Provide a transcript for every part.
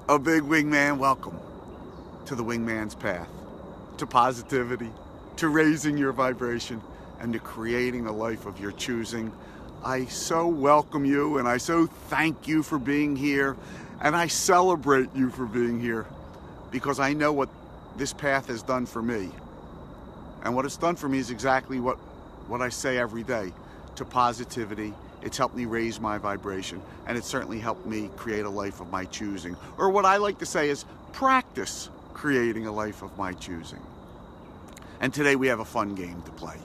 A big wingman, welcome to the wingman's path, to positivity, to raising your vibration, and to creating a life of your choosing. I so welcome you, and I so thank you for being here, and I celebrate you for being here, because I know what this path has done for me. And what it's done for me is exactly what I say every day, to positivity. It's helped me raise my vibration, and it's certainly helped me create a life of my choosing. Or what I like to say is practice creating a life of my choosing. And today we have a fun game to play.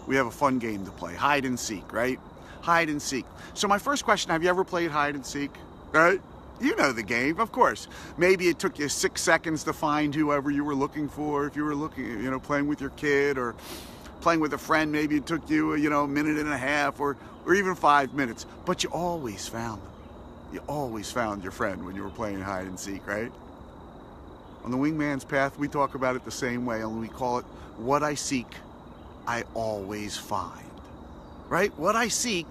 We have a fun game to play, hide and seek, right? Hide and seek. So my first question, have you ever played hide and seek? Right? You know the game, of course. Maybe it took you 6 seconds to find whoever you were looking for. If you were looking, playing with your kid or playing with a friend, maybe it took you, a minute and a half or even 5 minutes. But you always found them. You always found your friend when you were playing hide and seek, right? On the Wingman's Path, we talk about it the same way, only we call it, what I seek, I always find. Right? What I seek,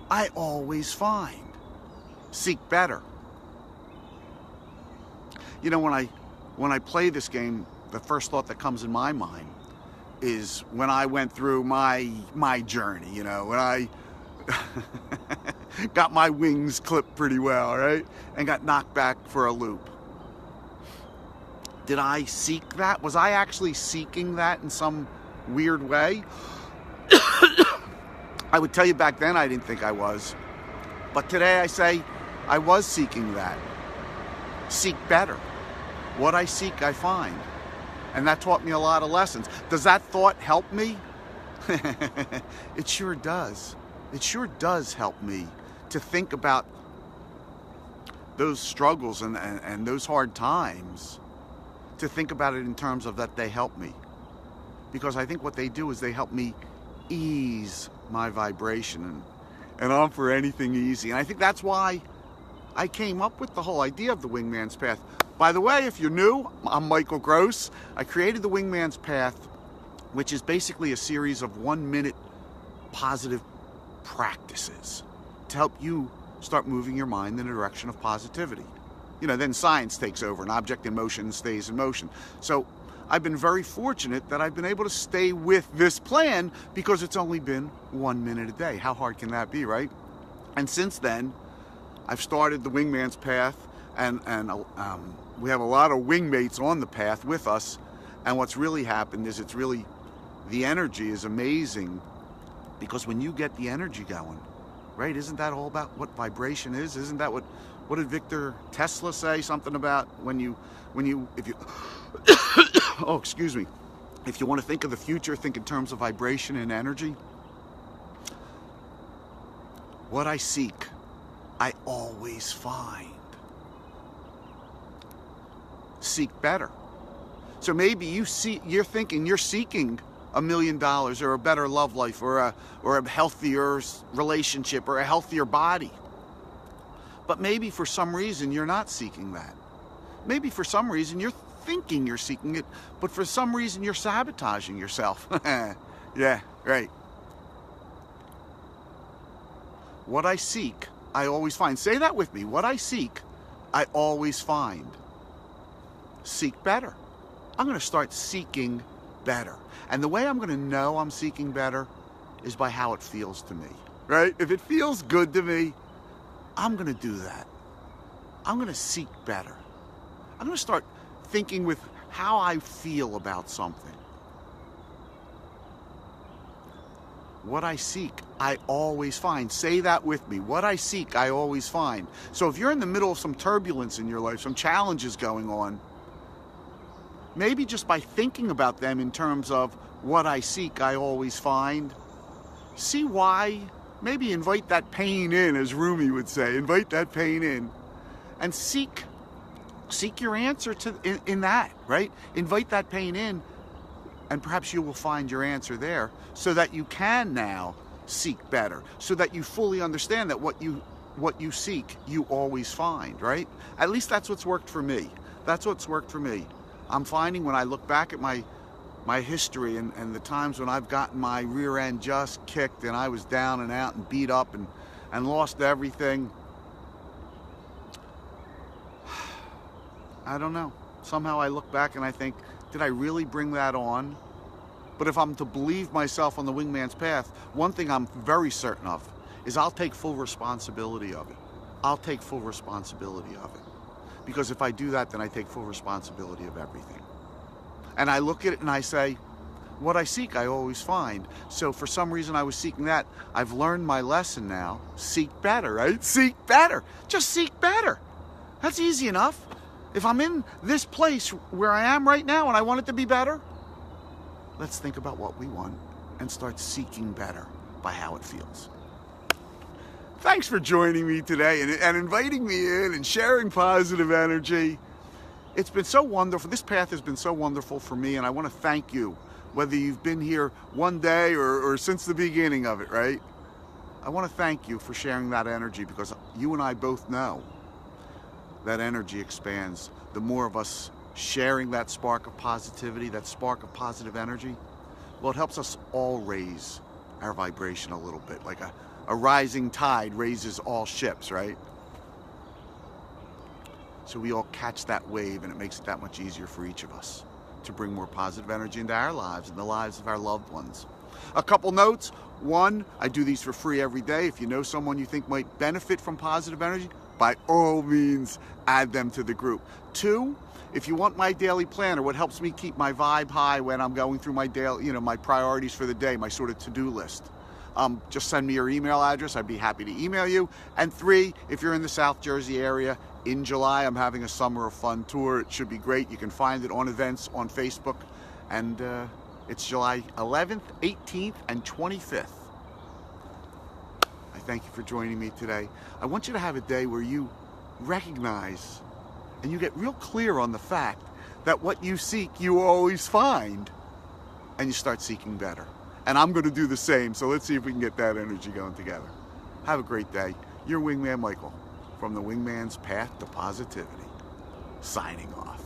I always find. Seek better. When I play this game, the first thought that comes in my mind is when I went through my journey, when I got my wings clipped pretty well, right? And got knocked back for a loop. Did I seek that? Was I actually seeking that in some weird way? I would tell you back then I didn't think I was. But today I say I was seeking that. Seek better. What I seek, I find. And that taught me a lot of lessons. Does that thought help me? It sure does. It sure does help me to think about those struggles and those hard times, to think about it in terms of that they help me. Because I think what they do is they help me ease my vibration, and I'm for anything easy. And I think that's why I came up with the whole idea of the Wingman's Path. By the way, if you're new, I'm Michael Gross. I created the Wingman's Path, which is basically a series of 1-minute positive practices to help you start moving your mind in the direction of positivity. Then science takes over, and object in motion stays in motion. So I've been very fortunate that I've been able to stay with this plan because it's only been 1 minute a day. How hard can that be, right? And since then, I've started the Wingman's Path, and we have a lot of wingmates on the path with us. And what's really happened is the energy is amazing, because when you get the energy going, right? Isn't that all about what vibration is? Isn't that what did Victor Tesla say? Something about if you oh, excuse me. If you want to think of the future, think in terms of vibration and energy. What I seek, I always find. Seek better. So maybe you're thinking you're seeking $1 million or a better love life or a healthier relationship or a healthier body. But maybe for some reason you're not seeking that. Maybe for some reason you're thinking you're seeking it, but for some reason you're sabotaging yourself. Yeah, right. What I seek, I always find. Say that with me. What I seek, I always find. Seek better. I'm going to start seeking better. And the way I'm going to know I'm seeking better is by how it feels to me, right? If it feels good to me, I'm going to do that. I'm going to seek better. I'm going to start thinking with how I feel about something. What I seek, I always find. Say that with me. What I seek, I always find. So if you're in the middle of some turbulence in your life, some challenges going on, maybe just by thinking about them in terms of what I seek, I always find, see why. Maybe invite that pain in, as Rumi would say. Invite that pain in and seek your answer in that, right? Invite that pain in, and perhaps you will find your answer there, so that you can now seek better, so that you fully understand that what you seek, you always find, right? At least that's what's worked for me. That's what's worked for me. I'm finding when I look back at my history and the times when I've gotten my rear end just kicked and I was down and out and beat up and lost everything, I don't know. Somehow I look back and I think, did I really bring that on? But if I'm to believe myself on the wingman's path, one thing I'm very certain of is I'll take full responsibility of it. I'll take full responsibility of it. Because if I do that, then I take full responsibility of everything. And I look at it and I say, what I seek, I always find. So for some reason I was seeking that. I've learned my lesson now. Seek better, right? Seek better. Just seek better. That's easy enough. If I'm in this place where I am right now and I want it to be better, let's think about what we want and start seeking better by how it feels. Thanks for joining me today and inviting me in and sharing positive energy. It's been so wonderful. This path has been so wonderful for me, and I want to thank you, whether you've been here one day or since the beginning of it, right? I want to thank you for sharing that energy, because you and I both know that energy expands. The more of us sharing that spark of positivity, that spark of positive energy, well, it helps us all raise our vibration a little bit. Like a rising tide raises all ships, right? So we all catch that wave, and it makes it that much easier for each of us to bring more positive energy into our lives and the lives of our loved ones. A couple notes. One, I do these for free every day. If you know someone you think might benefit from positive energy, by all means, add them to the group. Two, if you want my daily planner, what helps me keep my vibe high when I'm going through my daily, my priorities for the day, my sort of to-do list, just send me your email address. I'd be happy to email you. And three, if you're in the South Jersey area, in July, I'm having a Summer of Fun tour. It should be great. You can find it on events on Facebook. And it's July 11th, 18th, and 25th. I thank you for joining me today. I want you to have a day where you recognize and you get real clear on the fact that what you seek, you always find. And you start seeking better. And I'm going to do the same. So let's see if we can get that energy going together. Have a great day. Your Wingman Michael from the Wingman's Path to Positivity, signing off.